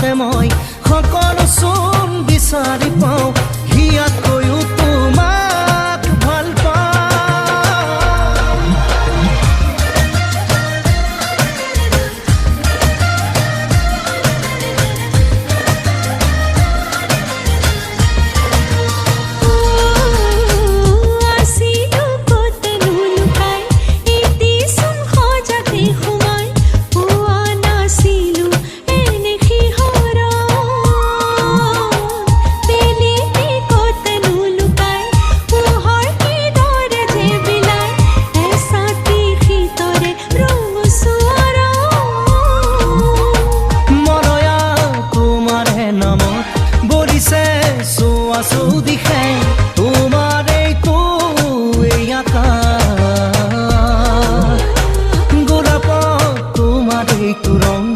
তাতে মই সকলো চোন বিচাৰি পাওঁ হিয়াতকৈও তোমাক ভাল পাওঁ চৌ দিশে তোমাৰ এইটো এই আকাশ গোলাপত তোমাৰ এইটো ৰং